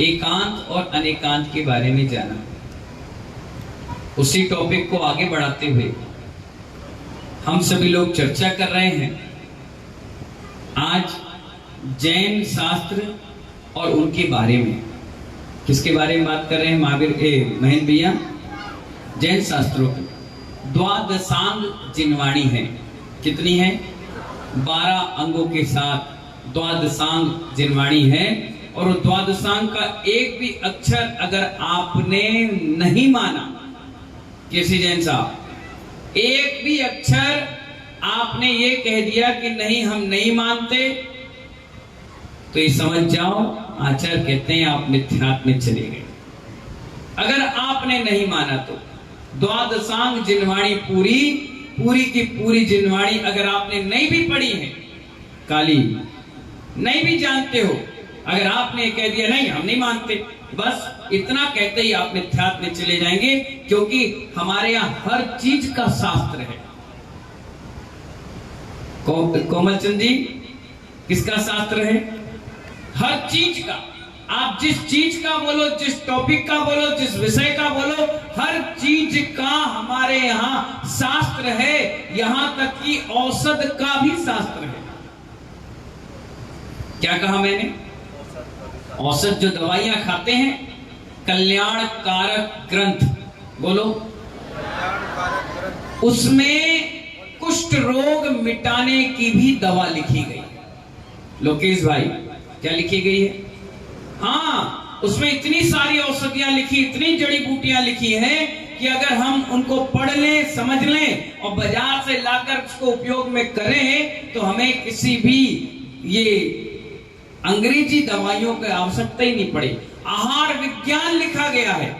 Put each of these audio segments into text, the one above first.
एकांत और अनेकांत के बारे में जाना। उसी टॉपिक को आगे बढ़ाते हुए हम सभी लोग चर्चा कर रहे हैं आज जैन शास्त्र और उनके बारे में। किसके बारे में बात कर रहे हैं महेंद्र भैया? जैन शास्त्रों की द्वादशांग जिनवाणी है। कितनी है? 12 अंगों के साथ द्वादशांग जिनवाणी है। और द्वादशांग का एक भी अक्षर अगर आपने नहीं माना, किसी जैन साहब एक भी अक्षर आपने ये कह दिया कि नहीं हम नहीं मानते, तो ये समझ जाओ आचार्य कहते हैं आप मिथ्यात्व में चले गए। अगर आपने नहीं माना तो द्वादशांग जिनवाणी पूरी की पूरी जिनवाणी अगर आपने नहीं भी पढ़ी है, काली नहीं भी जानते हो, अगर आपने कह दिया नहीं हम नहीं मानते, बस इतना कहते ही आप मिथ्यात्व में चले जाएंगे। क्योंकि हमारे यहां हर चीज का शास्त्र है। कोमलचंद जी, किसका शास्त्र है? हर चीज का। आप जिस चीज का बोलो, जिस टॉपिक का बोलो, जिस विषय का बोलो, हर चीज का हमारे यहाँ शास्त्र है। यहां तक कि औषध का भी शास्त्र है। क्या कहा मैंने? औषध जो दवाइयां खाते हैं, कल्याण कारक ग्रंथ बोलो, उसमें कुष्ठ रोग मिटाने की भी दवा लिखी गई। लोकेश भाई, क्या लिखी गई है? हाँ, उसमें इतनी सारी औषधियां लिखी, इतनी जड़ी बूटियां लिखी हैं कि अगर हम उनको पढ़ लें, समझ लें और बाजार से लाकर उसको उपयोग में करें तो हमें किसी भी ये अंग्रेजी दवाइयों की आवश्यकता ही नहीं पड़ी। आहार विज्ञान लिखा गया है,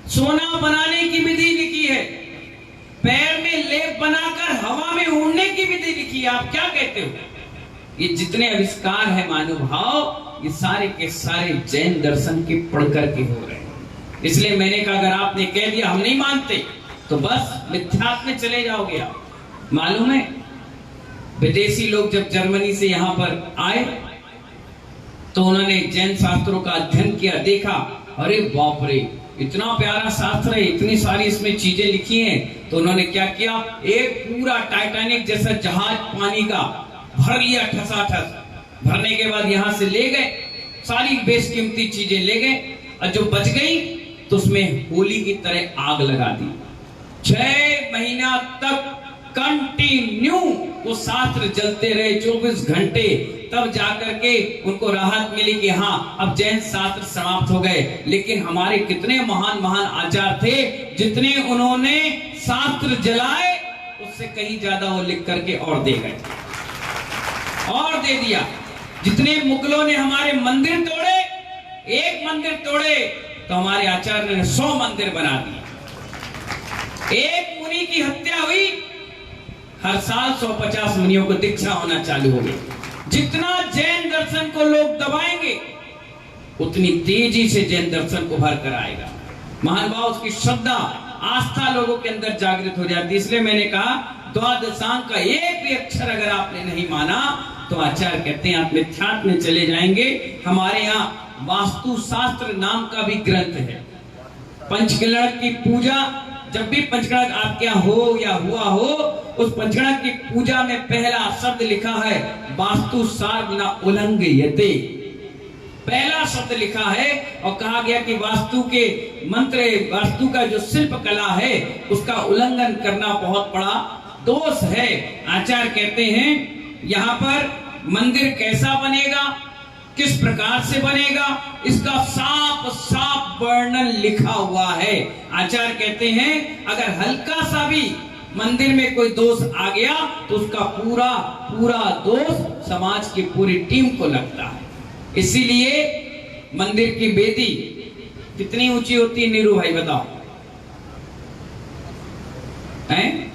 सोना बनाने की विधि लिखी है, पैर में लेप बनाकर हवा में उड़ने की विधि लिखी है। आप क्या कहते हो? ये जितने आविष्कार है महानुभाव, ये सारे के सारे जैन दर्शन के पढ़ करके हो रहे हैं। इसलिए मैंने कहा अगर आपने कह दिया हम नहीं मानते तो बस मिथ्यात्व में चले जाओगे आप। मालूम है विदेशी लोग जब जर्मनी से यहां पर आए तो उन्होंने जैन शास्त्रों का अध्ययन किया, देखा अरे बाप रे इतना प्यारा शास्त्र है, इतनी सारी इसमें चीजें लिखी हैं। तो उन्होंने क्या किया, एक पूरा टाइटैनिक जैसा जहाज पानी का भर लिया, ठसाठस। भरने के बाद यहां से ले गए, सारी बेशकीमती चीजें ले गए, और जो बच गई तो उसमें होली की तरह आग लगा दी। 6 महीना तक कंटिन्यू वो शास्त्र जलते रहे, 24 घंटे। तब जाकर के उनको राहत मिली कि हाँ अब जैन शास्त्र समाप्त हो गए। लेकिन हमारे कितने महान आचार्य थे, जितने उन्होंने शास्त्र जलाए उससे कहीं ज्यादा वो लिख करके और दे गए, और दे दिया। जितने मुगलों ने हमारे मंदिर तोड़े, एक मंदिर तोड़े तो हमारे आचार्य ने 100 मंदिर बना दिए। एक मुनि की हत्या हुई, हर साल 150 मुनियों को दीक्षा होना चालू हो गई। जितना जैन दर्शन को लोग दबाएंगे उतनी तेजी से जैन दर्शन को भर कर आएगा। महानुभाव उसकी श्रद्धा आस्था लोगों के अंदर जागृत हो जाती है। इसलिए मैंने कहा द्वादशांग का एक भी अक्षर अगर आपने नहीं माना तो आचार्य कहते हैं आप मिथ्यात्व में चले जाएंगे। हमारे यहाँ वास्तु शास्त्र नाम का भी ग्रंथ है। पंचकलश की पूजा, जब भी पंचकलश आपके यहाँ हो या हुआ हो, उस पंचकलश की पूजा में पहला शब्द लिखा है वास्तु सार न उल्लंघयते। पहला शब्द लिखा है और कहा गया कि वास्तु के मंत्र, वास्तु का जो शिल्प कला है उसका उल्लंघन करना बहुत बड़ा दोष है। आचार्य कहते हैं यहाँ पर मंदिर कैसा बनेगा, किस प्रकार से बनेगा, इसका साफ वर्णन लिखा हुआ है। आचार्य कहते हैं अगर हल्का सा भी मंदिर में कोई दोष आ गया तो उसका पूरा दोष समाज की पूरी टीम को लगता है। इसीलिए मंदिर की वेदी कितनी ऊंची होती है नीरू भाई बताओ? हैं?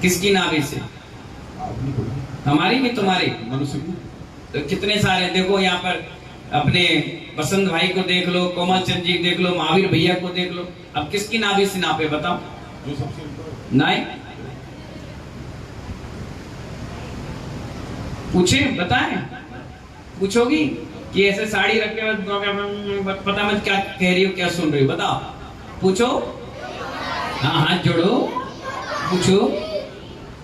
किसकी नाभि से? हमारी भी तुम्हारी मनुष्य की। तो कितने सारे देखो यहाँ पर, अपने बसंत भाई को देख लो, कोमल चंद जी देख लो, महावीर भैया को देख लो। अब किसकी नाभि से नापे बताओ? जो सबसे नहीं पूछे, बताएं, पूछोगी? कि ऐसे साड़ी रख के पता मत क्या कह रही हो, क्या सुन रही हो, बताओ, पूछो। हाँ हाथ जोड़ो, पूछो।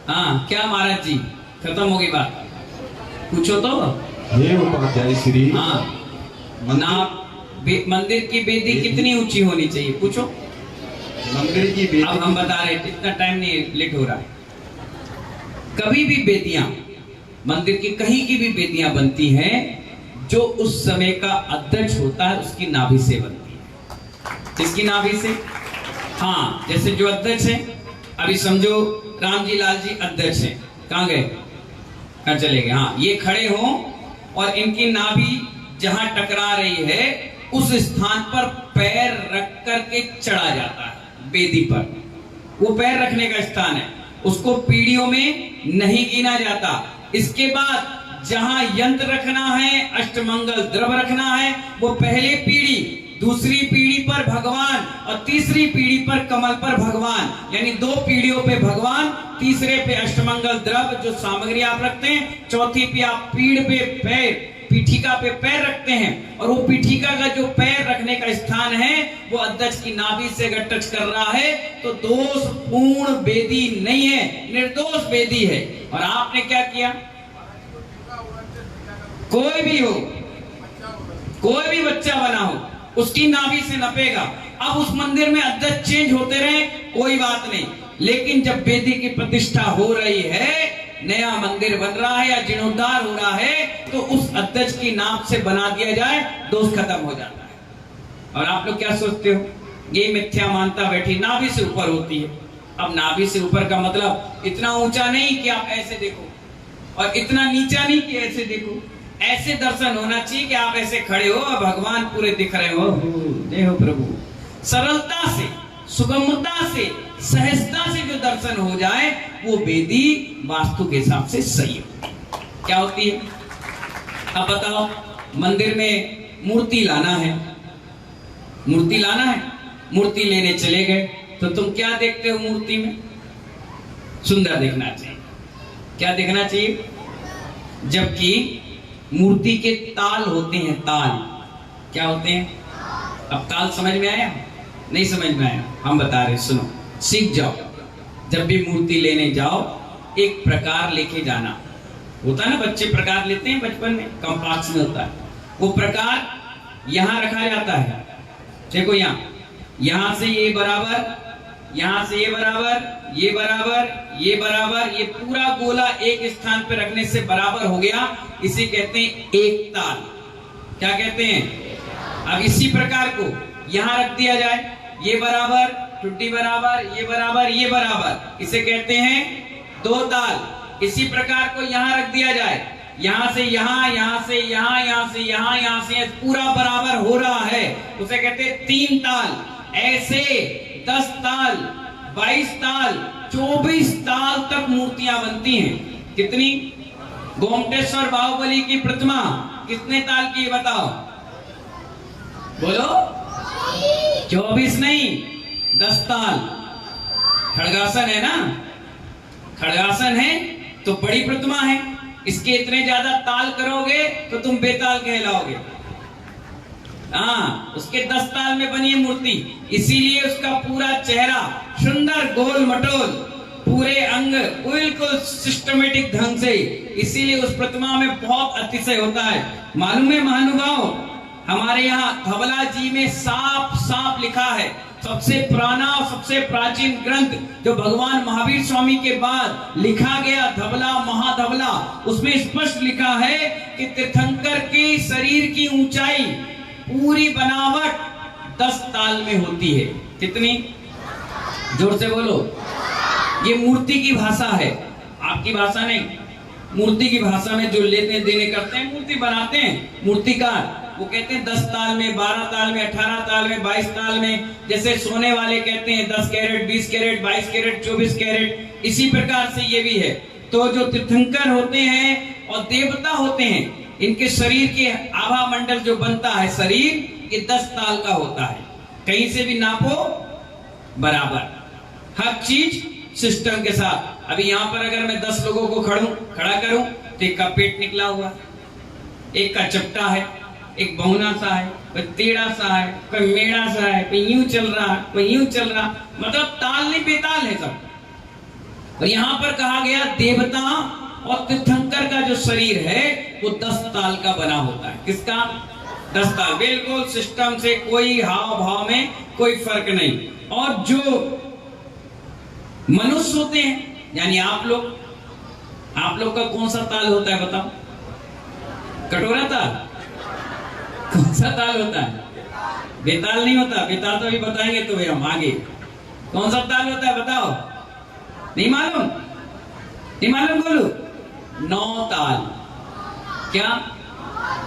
हाँ क्या महाराज जी, खत्म होगी बात, पूछो तो। हे उपाध्याय श्री, हाँ ना मंदिर की बेदी कितनी ऊंची होनी चाहिए, पूछो। मंदिर की बेदी, अब हम बता रहे हैं, इतना टाइम नहीं, लेट हो रहा है। कभी भी बेदियां, मंदिर की कहीं की भी बेदियां बनती हैं, जो उस समय का अध्यक्ष होता है उसकी नाभि से बनती है। किसकी नाभि से? हाँ, जैसे जो अध्यक्ष है, अभी समझो राम जी लाल जी अध्यक्ष हैं, कहाँ गए, कहाँ चले गए? हाँ, ये खड़े हों और इनकी नाभि जहां टकरा रही है उस स्थान पर पैर रख करके चढ़ा जाता है बेदी पर। वो पैर रखने का स्थान है, उसको पीढ़ियों में नहीं गिना जाता। इसके बाद जहां यंत्र रखना है, अष्टमंगल द्रव्य रखना है, वो पहले पीढ़ी, दूसरी पीढ़ी पर भगवान और तीसरी पीढ़ी पर कमल पर भगवान, यानी 2 पीढ़ियों पे भगवान, तीसरे पे अष्टमंगल द्रव्य जो सामग्री आप रखते हैं, चौथी पे आप पीढ़ पे पैर, पीठिका पे पैर रखते हैं। और वो पीठिका का जो पैर रखने का स्थान है वो अध्यक्ष की नाभि से अगर टच कर रहा है तो दोषपूर्ण बेदी नहीं है, निर्दोष बेदी है। और आपने क्या किया, कोई भी हो, कोई भी बच्चा बना हो, उसकी नाभि से नपेगा। अब उस मंदिर में अध्यक्ष चेंज होते रहे, कोई बात नहीं, लेकिन जब बेदी की प्रतिष्ठा हो रही है, नया मंदिर बन रहा है या जीर्णोद्धार हो रहा है, तो उस अध्यक्ष की नाभ से बना दिया जाए, दोष खत्म हो जाता है। और आप लोग क्या सोचते हो, ये मिथ्या मानता बैठी नाभि से ऊपर होती है। अब नाभि से ऊपर का मतलब इतना ऊंचा नहीं कि आप ऐसे देखो, और इतना नीचा नहीं कि ऐसे देखो। ऐसे दर्शन होना चाहिए कि आप ऐसे खड़े हो और भगवान पूरे दिख रहे हो, जय हो प्रभु। सरलता से, सुगमता से, सहजता से जो दर्शन हो जाए, वो बेदी वास्तु के हिसाब से सही होती है। क्या होती है? अब बताओ, मंदिर में मूर्ति लाना है, मूर्ति लाना है, मूर्ति लेने चले गए, तो तुम क्या देखते हो मूर्ति में? सुंदर दिखना चाहिए। क्या दिखना चाहिए? जबकि मूर्ति के ताल होते हैं, ताल क्या होते हैं? अब ताल समझ में आया? नहीं समझ में आया? हम बता रहे, सुनो, सीख जाओ। जब भी मूर्ति लेने जाओ, एक प्रकार लेके जाना होता है ना, बच्चे प्रकार लेते हैं बचपन में, कंपास में होता है वो प्रकार। यहां रखा जाता है, देखो यहां से ये बराबर, यहां से ये बराबर, ये बराबर, ये बराबर, ये पूरा गोला एक स्थान पे रखने से बराबर हो गया, इसे कहते हैं एक ताल। क्या कहते हैं? अब इसी प्रकार को यहां रख दिया जाए, ये बराबर, टुट्टी बराबर, ये बराबर, ये बराबर, इसे कहते हैं 2 ताल। इसी प्रकार को यहां रख दिया जाए, यहां से यहां, यहां से यहां, यहां से यहां, यहां से पूरा बराबर हो रहा है, उसे कहते हैं 3 ताल। ऐसे 10 ताल, 22 ताल, 24 ताल तक मूर्तियां बनती हैं। कितनी? गोमटेश्वर बाहुबली की प्रतिमा कितने ताल की बताओ, बोलो? 24 नहीं, 10 ताल। खड़गासन है ना, खड़गासन है तो बड़ी प्रतिमा है, इसके इतने ज्यादा ताल करोगे तो तुम बेताल कहलाओगे। हाँ, उसके 10 ताल में बनी है मूर्ति, इसीलिए उसका पूरा चेहरा सुंदर गोल मटोल, पूरे अंग बिल्कुल सिस्टमेटिक ढंग से, इसीलिए उस प्रतिमा में बहुत अतिशय होता है। मालूम है महानुभाव, हमारे यहाँ धवला जी में साफ साफ लिखा है, सबसे पुराना और सबसे प्राचीन ग्रंथ जो भगवान महावीर स्वामी के बाद लिखा गया, धवला महाधवला, उसमें स्पष्ट लिखा है कि तीर्थंकर के शरीर की ऊंचाई, पूरी बनावट 10 ताल में होती है। कितनी? जोर से बोलो। ये मूर्ति की भाषा है, आपकी भाषा नहीं। मूर्ति की भाषा में जो लेने देने करते हैं, मूर्ति बनाते हैं मूर्तिकार, वो कहते हैं 10 ताल में, 12 ताल में, 18 ताल में, 22 ताल में। जैसे सोने वाले कहते हैं 10 कैरेट, 20 कैरेट, 22 कैरेट, 24 कैरेट, इसी प्रकार से ये भी है। तो जो तीर्थंकर होते हैं और देवता होते हैं, इनके शरीर के आभा मंडल जो बनता है शरीर, ये 10 ताल का होता है। कहीं से भी नापो बराबर, हर चीज सिस्टम के साथ। अभी यहाँ पर अगर मैं 10 लोगों को खड़ा करूं तो एक का पेट निकला हुआ, एक का चपटा है, एक बौना सा है, कोई टेढ़ा सा है, कोई मेढ़ा सा है, कोई यूं चल रहा है, कोई यूं चल रहा, मतलब ताल नहीं बेताल है सब। और यहाँ पर कहा गया देवता और तीर्थंकर का जो शरीर है वो 10 ताल का बना होता है। किसका? 10 ताल। बिल्कुल सिस्टम से कोई हाव भाव में कोई फर्क नहीं। और जो मनुष्य होते हैं यानी आप लोग का कौन सा ताल होता है बताओ? कटोरा ताल? कौन सा ताल होता है? बेताल नहीं होता। बेताल तो अभी बताएंगे तो हम आगे। कौन सा ताल होता है बताओ? नहीं मालूम? नहीं मालूम बोलो? 9 ताल। क्या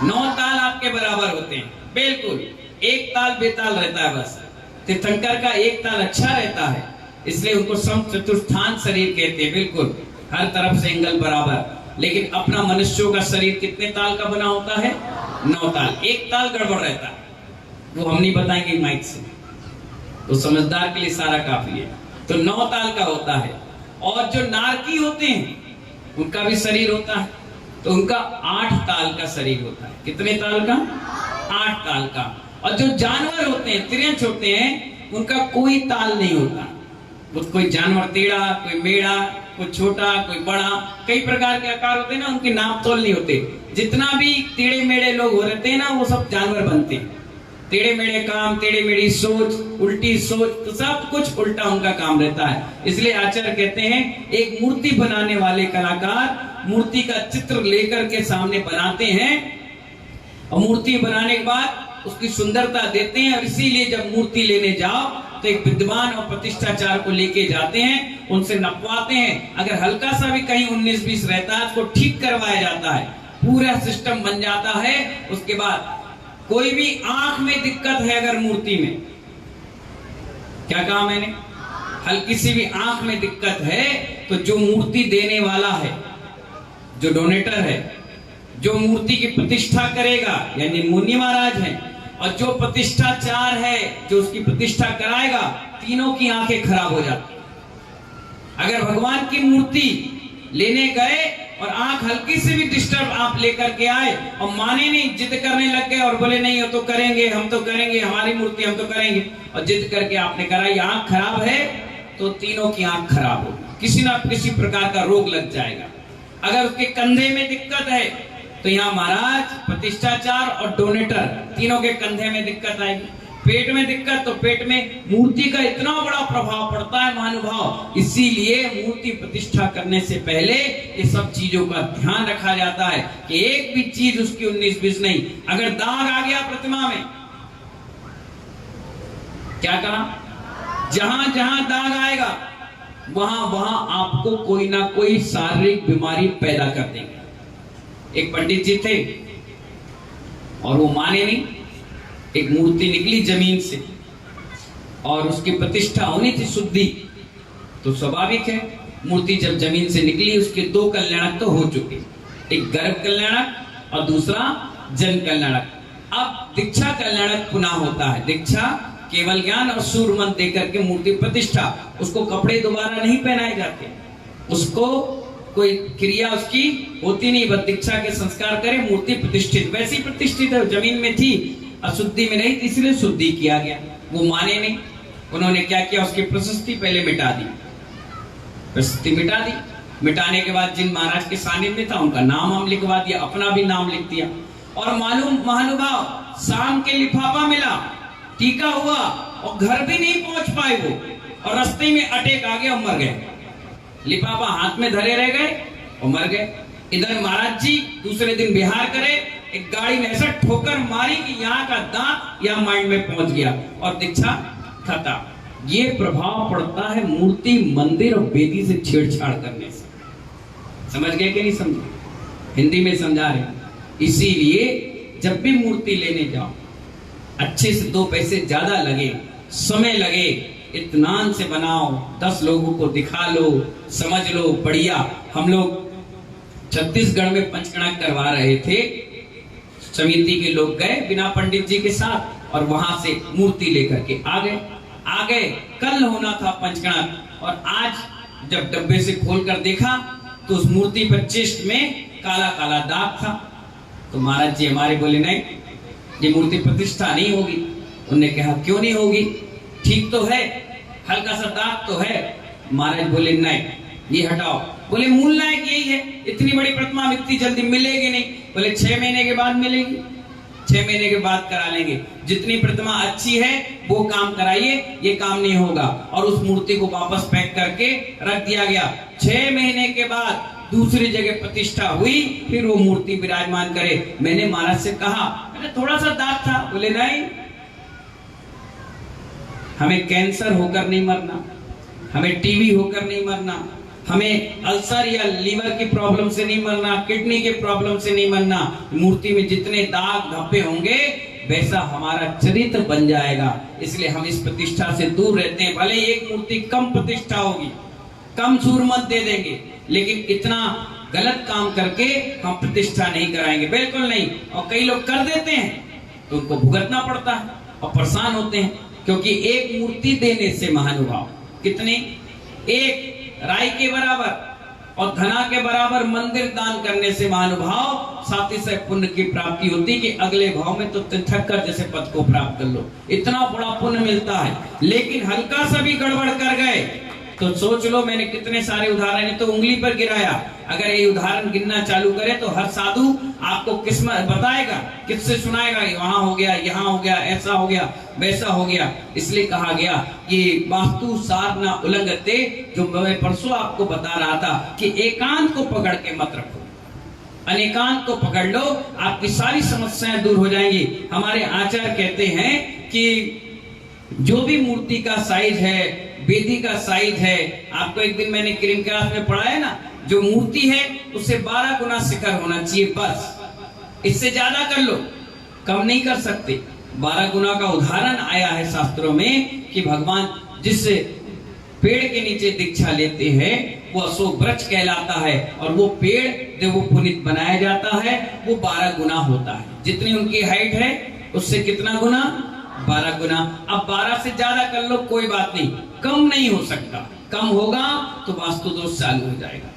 9 ताल आपके बराबर होते हैं? बिल्कुल। एक ताल बेताल रहता है बस। तीर्थंकर का एक ताल अच्छा रहता है, इसलिए उनको सम चतुर्थांश शरीर कहते हैं। बिल्कुल हर तरफ से एंगल बराबर। लेकिन अपना मनुष्यों का शरीर कितने ताल का बना होता है? 9 ताल। एक ताल गड़बड़ रहता है, वो हम नहीं बताएंगे माइक से, तो समझदार के लिए सारा काफी है। तो 9 ताल का होता है। और जो नारकी होते हैं उनका भी शरीर होता है, तो उनका 8 ताल का शरीर होता है। कितने ताल का? 8 ताल का। और जो जानवर होते हैं, तिरंच होते हैं, उनका कोई ताल नहीं होता। वो कोई जानवर टेढ़ा, कोई मेढ़ा, कोई छोटा, कोई बड़ा, कई प्रकार के आकार होते हैं ना, उनके नाप तोल नहीं होते। जितना भी टेढ़े मेढ़े लोग हो रहते हैं ना, वो सब जानवर बनते हैं। टेढ़े मेढ़े काम, टेढ़े मेढ़ी सोच, उल्टी सोच, तो सब कुछ उल्टा उनका काम रहता है। इसलिए आचार्य कहते हैं एक मूर्ति बनाने वाले कलाकार मूर्ति का चित्र लेकर के सामने बनाते हैं, और मूर्ति बनाने के बाद उसकी सुंदरता देते हैं। और इसीलिए जब मूर्ति लेने जाओ तो एक विद्वान और प्रतिष्ठाचार को लेके जाते हैं, उनसे नपवाते हैं। अगर हल्का सा भी कहीं 19-20 रहता है उसको ठीक करवाया जाता है, पूरा सिस्टम बन जाता है। उसके बाद कोई भी आंख में दिक्कत है अगर मूर्ति में, क्या कहा मैंने? हल्की सी भी आंख में दिक्कत है तो जो मूर्ति देने वाला है, जो डोनेटर है, जो मूर्ति की प्रतिष्ठा करेगा यानी मुनि महाराज हैं, और जो प्रतिष्ठाचार है जो उसकी प्रतिष्ठा कराएगा, तीनों की आंखें खराब हो जाती। अगर भगवान की मूर्ति लेने गए और आंख हल्की से भी डिस्टर्ब आप लेकर के आए और माने नहीं, जिद करने लग गए और बोले नहीं हो तो करेंगे, हम तो करेंगे, हमारी मूर्ति हम तो करेंगे, और जिद करके आपने कराई, आंख खराब है तो तीनों की आंख खराब होगी, किसी ना किसी प्रकार का रोग लग जाएगा। अगर उसके कंधे में दिक्कत है तो यहाँ महाराज, प्रतिष्ठाचार और डोनेटर तीनों के कंधे में दिक्कत आएगी। पेट में दिक्कत तो पेट में मूर्ति का इतना बड़ा प्रभाव पड़ता है महानुभाव। इसीलिए मूर्ति प्रतिष्ठा करने से पहले ये सब चीजों का ध्यान रखा जाता है कि एक भी चीज उसकी 19-20 नहीं। अगर दाग आ गया प्रतिमा में, क्या कहा? जहां जहां दाग आएगा वहां वहां आपको कोई ना कोई शारीरिक बीमारी पैदा कर देंगे। एक पंडित जी थे और वो माने नहीं, एक मूर्ति निकली जमीन से और उसकी प्रतिष्ठा होनी थी शुद्धि, तो स्वाभाविक है मूर्ति जब जमीन से निकली उसके 2 कल्याणक तो हो चुके, एक गर्भ कल्याणक और दूसरा जन कल्याणक। अब दीक्षा कल्याणक पुनः होता है। दीक्षा केवल ज्ञान और सूर्य मंत्र देकर के मूर्ति प्रतिष्ठा, उसको कपड़े दोबारा नहीं पहनाए जाते, उसको कोई क्रिया उसकी होती नहीं, बस दीक्षा के संस्कार करे, मूर्ति प्रतिष्ठित वैसी प्रतिष्ठित है। जमीन में थी, अशुद्धि में नहीं, इसलिए शुद्धि किया गया। वो माने नहीं, उन्होंने क्या किया, उसकी प्रशस्ति पहले मिटा दी, प्रशस्ति मिटा दी। मिटाने के बाद जिन महाराज के सानिध्य में था उनका नाम हम लिखवा दिया, अपना भी नाम लिख दिया। और मालूम महानुभाव, शाम के लिफाफा मिला, टीका हुआ और घर भी नहीं पहुंच पाए वो, और रास्ते में अटैक आ गया और मर गए। लिफाफा हाथ में धरे रह गए और मर गए। इधर महाराज जी दूसरे दिन बिहार करे, एक गाड़ी में ऐसा ठोकर मारी कि यहाँ का दांत यहाँ माइंड में पहुंच गया और दीक्षा खत्म। ये प्रभाव पड़ता है मूर्ति, मंदिर और वेदी से छेड़छाड़ करने से। समझ गए कि नहीं समझे? हिंदी में समझा रहे। इसीलिए जब भी मूर्ति लेने जाओ, अच्छे से 2 पैसे ज्यादा लगे, समय लगे, इत्मीनान से बनाओ, 10 लोगों को दिखा लो, समझ लो, बढ़िया। हम लोग छत्तीसगढ़ में पंचकणक करवा रहे थे, समिति के लोग गए बिना पंडित जी के साथ और वहां से मूर्ति लेकर के आ गए। कल होना था पंचकणक, और आज जब डब्बे से खोलकर देखा तो उस मूर्ति पर चेस्ट में काला काला दाग था। तो महाराज जी हमारे बोले नहीं, ये मूर्ति प्रतिष्ठा नहीं होगी। उन्होंने कहा क्यों नहीं होगी, ठीक तो है, हल्का सा दाग तो है। महाराज बोले नहीं, ये हटाओ। बोले मूल नायक यही है, इतनी बड़ी प्रतिमा इतनी जल्दी मिलेगी नहीं। बोले 6 महीने के बाद मिलेगी, 6 महीने के बाद करा लेंगे। जितनी प्रतिमा अच्छी है वो काम कराइए, ये काम नहीं होगा। और उस मूर्ति को वापस पैक करके रख दिया गया। 6 महीने के बाद दूसरी जगह प्रतिष्ठा हुई, फिर वो मूर्ति विराजमान करे। मैंने महाराज से कहा, मैंने थोड़ा सा दाग था। बोले नहीं, हमें कैंसर होकर नहीं मरना, हमें टीबी होकर नहीं मरना, हमें अल्सर या लीवर की प्रॉब्लम से नहीं मरना, किडनी के प्रॉब्लम से नहीं मरना। मूर्ति में जितने दाग धब्बे होंगे वैसा हमारा चरित्र बन जाएगा। इसलिए हम इस प्रतिष्ठा से दूर रहते हैं। भले एक मूर्ति कम प्रतिष्ठा होगी, कम सूरमत दे देंगे, लेकिन इतना गलत काम करके हम प्रतिष्ठा नहीं कराएंगे, बिल्कुल नहीं। और कई लोग कर देते हैं तो उनको भुगतना पड़ता है और परेशान होते हैं। क्योंकि एक मूर्ति देने से महानुभाव कितने, एक राई के बराबर और धना के बराबर मंदिर दान करने से महानुभाव साथ ही साथ पुण्य की प्राप्ति होती कि अगले भाव में तो तीर्थंकर जैसे पद को प्राप्त कर लो, इतना बड़ा पुण्य मिलता है। लेकिन हल्का सा भी गड़बड़ कर गए तो सोच लो, मैंने कितने सारे उदाहरण तो उंगली पर गिराया। अगर ये उदाहरण गिनना चालू करे तो हर साधु आपको किस्मत बताएगा, किससे सुनाएगा, वहां हो गया, यहाँ हो गया, ऐसा हो गया, वैसा हो गया। इसलिए कहा गया कि वास्तु सार न उल्लंघते, जो मैं परसों आपको बता रहा था कि एकांत को पकड़ के मत रखो, अनेकांत को पकड़ लो, आपकी सारी समस्याएं दूर हो जाएंगी। हमारे आचार्य कहते हैं कि जो भी मूर्ति का साइज है, वेदी का साइज है, आपको एक दिन मैंने क्रीम क्लास में पढ़ाया ना, जो मूर्ति है उससे 12 गुना शिखर होना चाहिए, बस। इससे ज्यादा कर लो, कम नहीं कर सकते। 12 गुना का उदाहरण आया है शास्त्रों में कि भगवान जिस पेड़ के नीचे दीक्षा लेते हैं वो अशोक वृक्ष कहलाता है, और वो पेड़ जब वो पुनीत बनाया जाता है वो 12 गुना होता है। जितनी उनकी हाइट है उससे कितना गुना, 12 गुना। अब 12 से ज्यादा कर लो, कोई बात नहीं, कम नहीं हो सकता। कम होगा तो वास्तु दोष चालू हो जाएगा।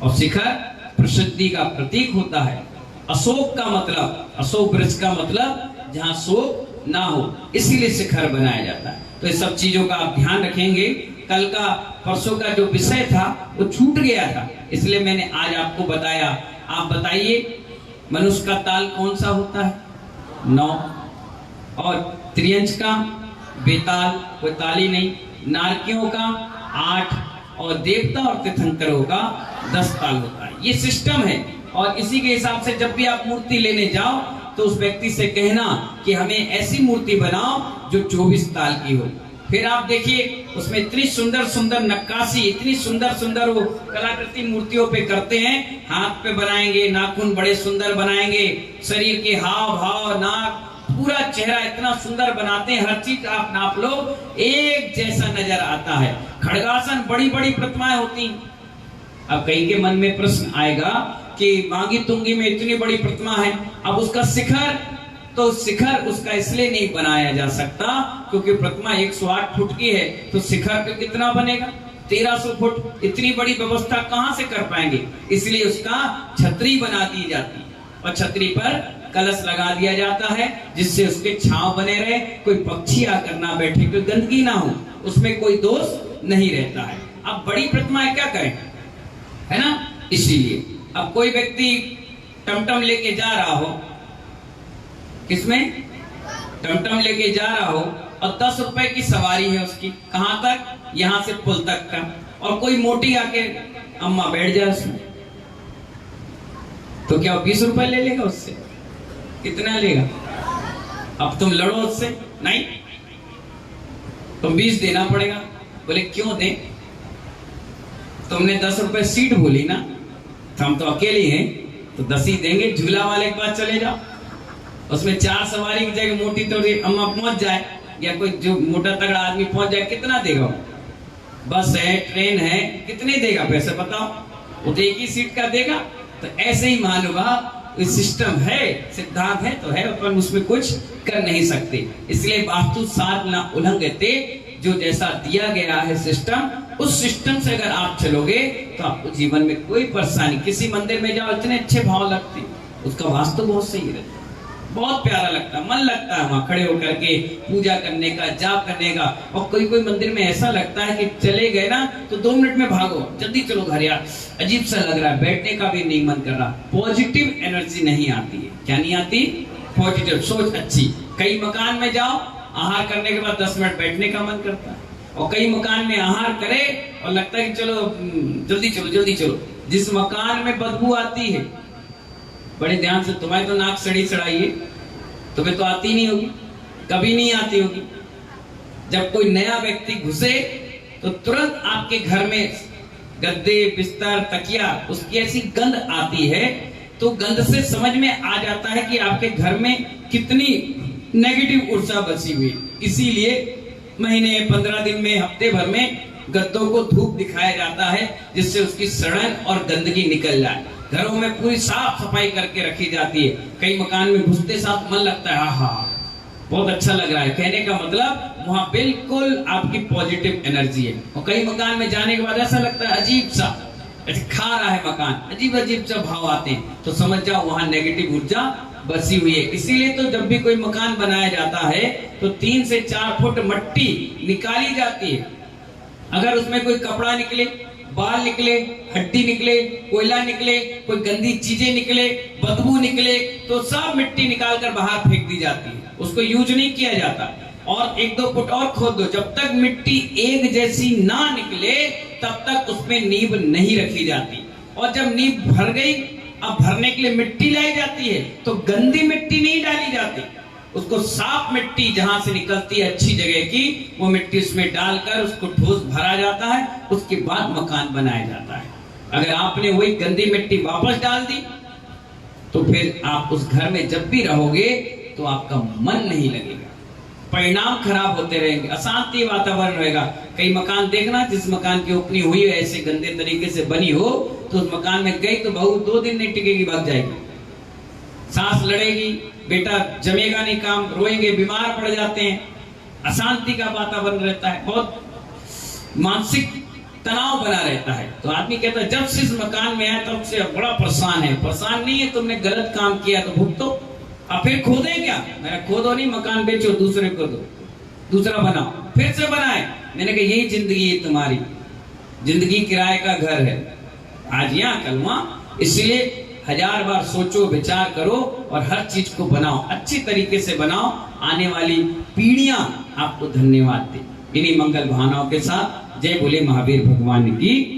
और शिखर प्रसिद्धि का प्रतीक होता है। अशोक का मतलब, अशोक वृक्ष का मतलब जहां शोक ना हो, इसीलिए शिखर बनाया जाता है। तो इस सब चीजों का आप ध्यान रखेंगे। कल का परसों का जो विषय था वो छूट गया था, इसलिए मैंने आज आपको बताया। आप बताइए, मनुष्य का ताल कौन सा होता है? 9। और त्रियंच का बेताल, कोई ताली नहीं। नारकियों का 8 और देवता और तीर्थंकरों का 10 ताल होता है। ये सिस्टम है। और इसी के हिसाब से जब भी आप मूर्ति लेने जाओ तो उस व्यक्ति से कहना कि हमें ऐसी मूर्ति बनाओ जो 24 ताल की हो। फिर आप देखिए उसमें इतनी सुंदर सुंदर नक्काशी, इतनी सुंदर सुंदर वो कलाकृति मूर्तियों पे करते हैं। हाथ पे बनाएंगे, नाखून बड़े सुंदर बनाएंगे, शरीर के हाव भाव, नाक, पूरा चेहरा इतना सुंदर बनाते हैं। हर चीज आप नाप लो, एक जैसा नजर आता है। खड़गासन, बड़ी बड़ी प्रतिमाएं होती। अब कई के मन में प्रश्न आएगा कि मांगी तुंगी में इतनी बड़ी प्रतिमा है, अब उसका शिखर, तो शिखर उसका इसलिए नहीं बनाया जा सकता क्योंकि प्रतिमा 108 फुट की है, तो शिखर पे कितना बनेगा? 1300 फुट। इतनी बड़ी व्यवस्था कहां से कर पाएंगे? इसलिए उसका छतरी बना दी जाती है और छतरी पर कलश लगा दिया जाता है जिससे उसके छांव बने रहे, कोई पक्षी आकर ना बैठे, कोई गंदगी ना हो, उसमें कोई दोष नहीं रहता है। अब बड़ी प्रतिमाएं क्या करें, है ना? इसीलिए अब कोई व्यक्ति टमटम लेके जा रहा हो, किसमें? टमटम लेके जा रहा हो और 10 रुपए की सवारी है उसकी, कहां तक? यहां से पुल तक का, और कोई मोटी आके अम्मा बैठ जाए उसमें, तो क्या 20 रुपए ले लेगा उससे? कितना लेगा? अब तुम लड़ो उससे, नहीं, तुम 20 देना पड़ेगा। बोले क्यों दें? तुमने 10 रुपए सीट बोली ना, तो हम तो अकेले हैं तो 10 ही देंगे। झूला वाले के पास चले जाओ, उसमें 4 सवारी की जगह मोटी तो अम्मा पहुंच जाए या कोई जो मोटा तगड़ा आदमी पहुंच जाए, कितना देगा? बस है, ट्रेन है, कितने देगा पैसे बताओ? वो तो एक ही सीट का देगा। तो ऐसे ही महानुभाव सिस्टम है, सिद्धांत है तो है, अपन उसमें कुछ कर नहीं सकते। इसलिए वास्तु सार न उल्लंघते, जो जैसा दिया गया है सिस्टम, उस सिस्टम से अगर आप चलोगे तो आपको जीवन में कोई परेशानी। किसी मंदिर में जाओ, इतने अच्छे भाव लगते, उसका वास्तु बहुत सही रहता है, बहुत प्यारा लगता है, मन लगता है वहां खड़े होकर के पूजा करने का, जाप करने का। और कोई कोई मंदिर में ऐसा लगता है कि चले गए ना तो 2 मिनट में भागो, जल्दी चलो घर यार, अजीब सा लग रहा है, बैठने का भी नहीं मन कर रहा, पॉजिटिव एनर्जी नहीं आती है। क्या नहीं आती? पॉजिटिव सोच अच्छी। कई मकान में जाओ, आहार करने के बाद 10 मिनट बैठने का मन करता है, और कई मकान में आहार करे और लगता है कि चलो जल्दी चलो जल्दी चलो। जिस मकान में बदबू आती है, बड़े ध्यान से, तुम्हें तो नाक सड़ी सड़ाई है, तुम्हें तो आती नहीं होगी, कभी नहीं आती होगी। जब कोई नया व्यक्ति घुसे तो तुरंत आपके घर में गद्दे, बिस्तर, तकिया, उसकी ऐसी गंध आती है, तो गंध से समझ में आ जाता है कि आपके घर में कितनी नेगेटिव ऊर्जा बची हुई। इसीलिए महीने, 15 दिन में, हफ्ते भर में गद्दों को धूप दिखाया जाता है, जिससे उसकी सड़न और गंदगी निकल जाए। घरों में पूरी साफ सफाई करके रखी जाती है। कई मकान में घुसते साथ मन लगता है, आहा बहुत अच्छा लग रहा है। कहने का मतलब वहां बिल्कुल आपकी पॉजिटिव एनर्जी है। और कई मकान में जाने के बाद ऐसा लगता है अजीब सा, खा रहा है मकान, अजीब अजीब सा भाव आते हैं, तो समझ जाओ वहां नेगेटिव ऊर्जा बसी हुई है। इसीलिए तो जब भी कोई मकान बनाया जाता है तो 3 से 4 फुट मिट्टी निकाली जाती है। अगर उसमें कोई कपड़ा निकले, बाल निकले, हड्डी निकले, कोयला निकले, कोई गंदी चीजें निकले, बदबू निकले, तो सब मिट्टी निकालकर बाहर फेंक दी जाती है, उसको यूज नहीं किया जाता। और 1-2 फुट और खोद दो, जब तक मिट्टी एक जैसी ना निकले तब तक उसमें नींव नहीं रखी जाती। और जब नींव भर गई, अब भरने के लिए मिट्टी लाई जाती है, तो गंदी मिट्टी नहीं डाली जाती, उसको साफ मिट्टी जहां से निकलती है अच्छी जगह की, वो मिट्टी उसमें डालकर उसको ठोस भरा जाता है, उसके बाद मकान बनाया जाता है। अगर आपने वही गंदी मिट्टी वापस डाल दी तो फिर आप उस घर में जब भी रहोगे तो आपका मन नहीं लगेगा, परिणाम खराब होते रहेंगे, अशांति वातावरण रहेगा। कई मकान देखना, जिस मकान की ओपनिंग हुई है ऐसे गंदे तरीके से बनी हो, तो उस मकान में गई तो बहू 2 दिन नहीं टिकेगी, भाग जाएगी, सास लड़ेगी, बेटा जमेगा नहीं काम, रोएंगे, बीमार पड़ जाते हैं, अशांति का वातावरण रहता है, बहुत मानसिक तनाव बना रहता है। तो आदमी कहता है जब से इस मकान में आया तब से बड़ा परेशान है। परेशान नहीं है, तुमने गलत काम किया तो भुगतो। अब फिर खोदे क्या? मैंने खोदो नहीं, मकान बेचो, दूसरे को दो, दूसरा बनाओ, फिर से बनाए। मैंने कहा यही जिंदगी है तुम्हारी, जिंदगी किराए का घर है, आज यहाँ कल वहां। इसलिए 1000 बार सोचो, विचार करो और हर चीज को बनाओ, अच्छी तरीके से बनाओ, आने वाली पीढ़ियां आपको धन्यवाद दे। इन्हीं मंगल भावनाओं के साथ जय बोले महावीर भगवान की।